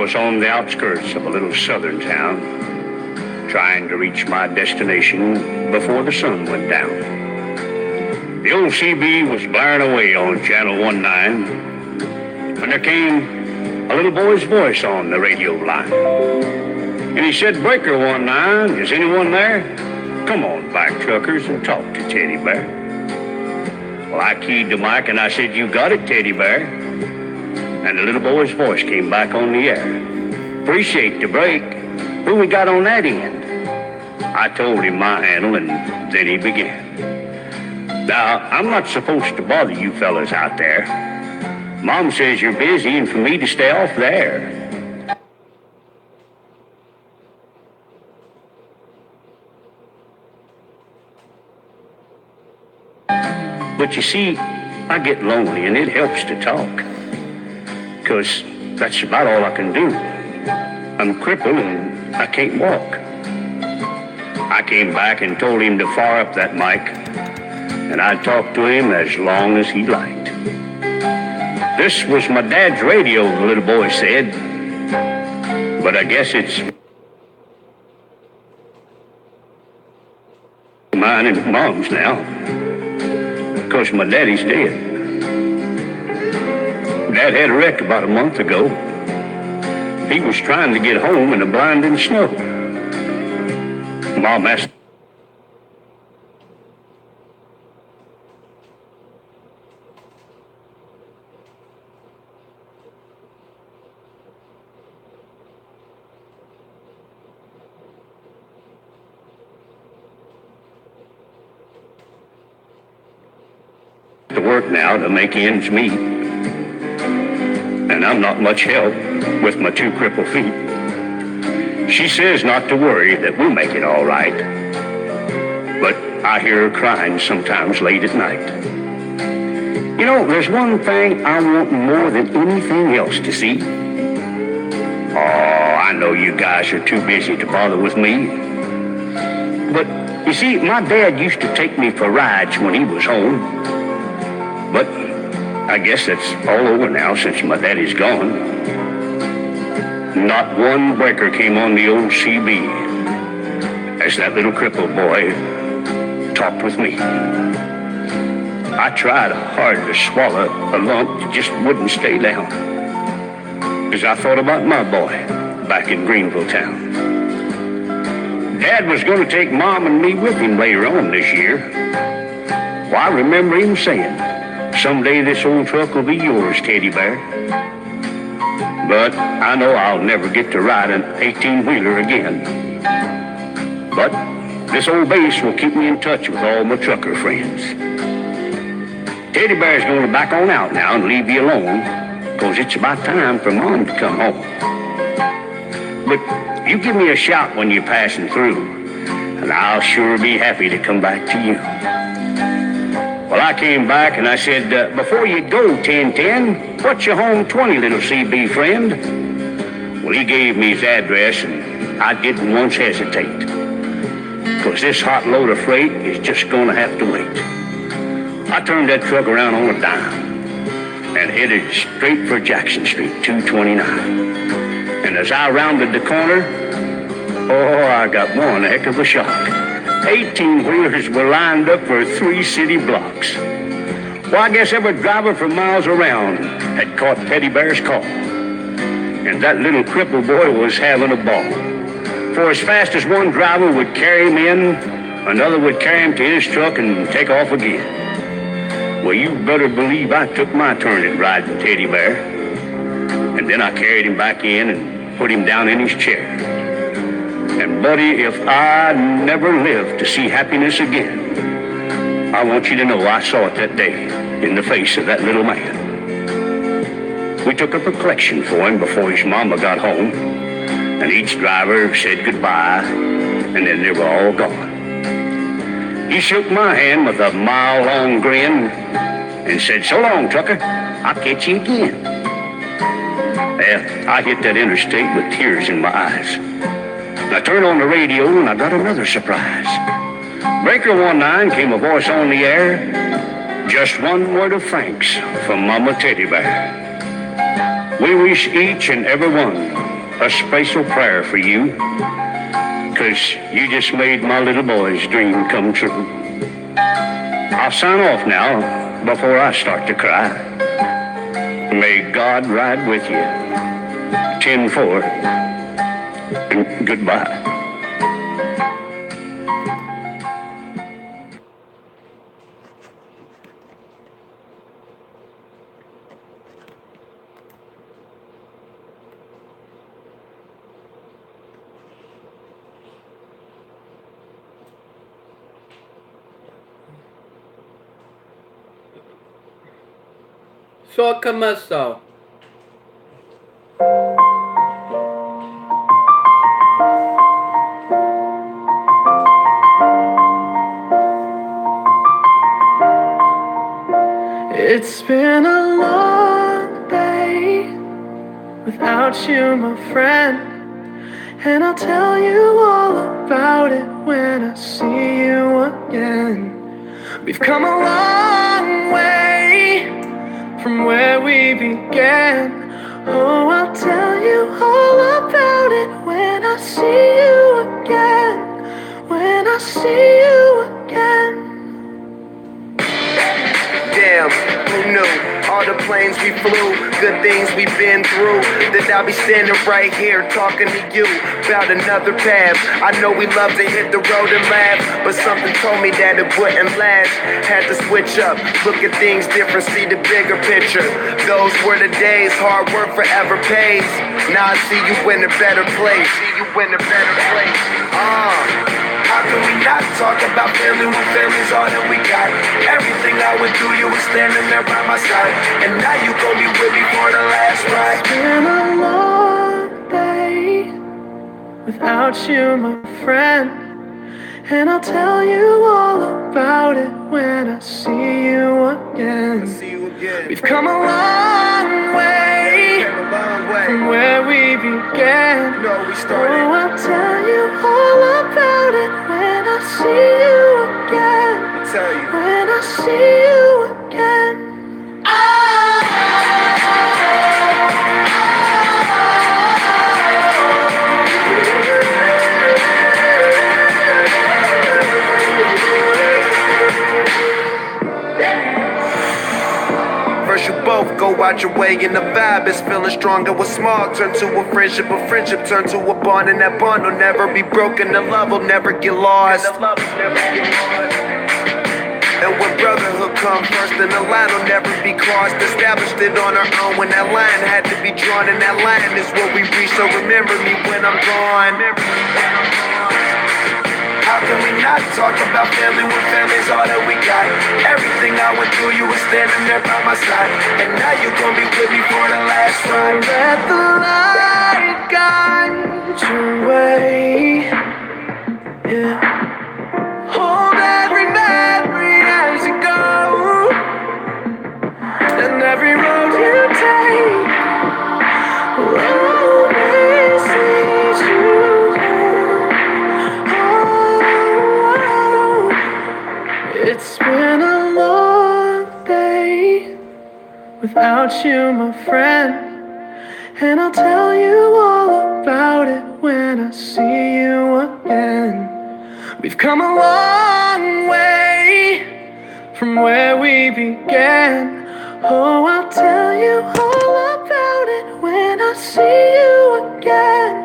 was on the outskirts of a little southern town, trying to reach my destination before the sun went down. The old CB was blaring away on Channel 19 when there came a little boy's voice on the radio line. And he said, "Breaker 19, is anyone there? Come on back, truckers, and talk to Teddy Bear." Well, I keyed the mic and I said, "You got it, Teddy Bear." And the little boy's voice came back on the air. "Appreciate the break. Who we got on that end?" I told him my handle, and then he began. "Now, I'm not supposed to bother you fellas out there. Mom says you're busy and for me to stay off the air. But you see, I get lonely and it helps to talk. 'Cause that's about all I can do. I'm crippled and I can't walk." I came back and told him to fire up that mic, and I'd talk to him as long as he liked. "This was my dad's radio," the little boy said. "But I guess it's mine and Mom's now, 'cause my daddy's dead. Dad had a wreck about a month ago. He was trying to get home in the blinding snow. Mom asked to work now to make ends meet. And I'm not much help with my 2 crippled feet. She says not to worry, that we'll make it all right. But I hear her crying sometimes late at night. You know, there's one thing I want more than anything else to see. Oh, I know you guys are too busy to bother with me. But, you see, my dad used to take me for rides when he was home. But I guess that's all over now since my daddy's gone. Not one breaker came on the old CB as that little crippled boy talked with me. I tried hard to swallow a lump that just wouldn't stay down, as I thought about my boy back in Greenville town. Dad was going to take Mom and me with him later on this year. Well, I remember him saying, "Someday this old truck will be yours, Teddy Bear." But I know I'll never get to ride an 18-wheeler again. But this old base will keep me in touch with all my trucker friends. Teddy Bear's going to back on out now and leave you alone, 'cause it's about time for Mom to come home. But you give me a shout when you're passing through, and I'll sure be happy to come back to you. Well, I came back and I said, "Before you go, 1010, what's your home 20, little CB friend?" Well, he gave me his address and I didn't once hesitate, 'cause this hot load of freight is just gonna have to wait. I turned that truck around on a dime and headed straight for Jackson Street, 229. And as I rounded the corner, oh, I got one heck of a shock. 18-wheelers were lined up for 3 city blocks. Well, I guess every driver for miles around had caught Teddy Bear's call. And that little crippled boy was having a ball. For as fast as one driver would carry him in, another would carry him to his truck and take off again. Well, you better believe I took my turn at riding Teddy Bear. And then I carried him back in and put him down in his chair. And buddy, if I never live to see happiness again, I want you to know I saw it that day in the face of that little man. We took up a collection for him before his mama got home, and each driver said goodbye, and then they were all gone. He shook my hand with a mile-long grin and said, "So long, trucker, I'll catch you again." Well, I hit that interstate with tears in my eyes. I turned on the radio and I got another surprise. Breaker 19 came a voice on the air. "Just one word of thanks from Mama Teddy Bear. We wish each and every one a special prayer for you, 'cause you just made my little boy's dream come true. I'll sign off now before I start to cry. May God ride with you. 10-4, and goodbye. Soca Muscle. It's been a long day without you, my friend, and I'll tell you all about it when I see you again. We've come a long way from where we began. Oh, I'll tell you all about it when I see you again. When I see you again. Damn, who knew? All the planes we flew, good things we've been through, that I'll be standing right here talking to you about another path. I know we love to hit the road and laugh, but something told me that it wouldn't last. Had to switch up, look at things different, see the bigger picture. Those were the days, hard work forever pays. Now I see you in a better place. See you in a better place. How can we not talk about family when family's all that we got? Everything I went through, you were standing there by my side, and now you gon' be with me for the last ride. It's been a long day without you, my friend, and I'll tell you all about it when I see you again. We've come a long way from where we began. Oh, I'll tell you all about it when I see you again. When I see you again. First you both go out your way and the vibe is feeling stronger. What's small turn to a friendship turn to a bond, and that bond will never be broken. The love will never get lost. And when brotherhood comes first, then the line will never be crossed. Established it on our own when that line had to be drawn, and that line is what we reach. So remember me when I'm gone. How can we not talk about family when family's all that we got? Everything I went through, you were standing there by my side, and now you gon' be with me for the last ride. Let the light guide your way. Yeah. Hold every memory as you go, and every road you take will always lead you home. Oh, it's been a long day without you, my friend, and I'll tell you all about it when I see you again. We've come a long way from where we began. Oh, I'll tell you all about it when I see you again.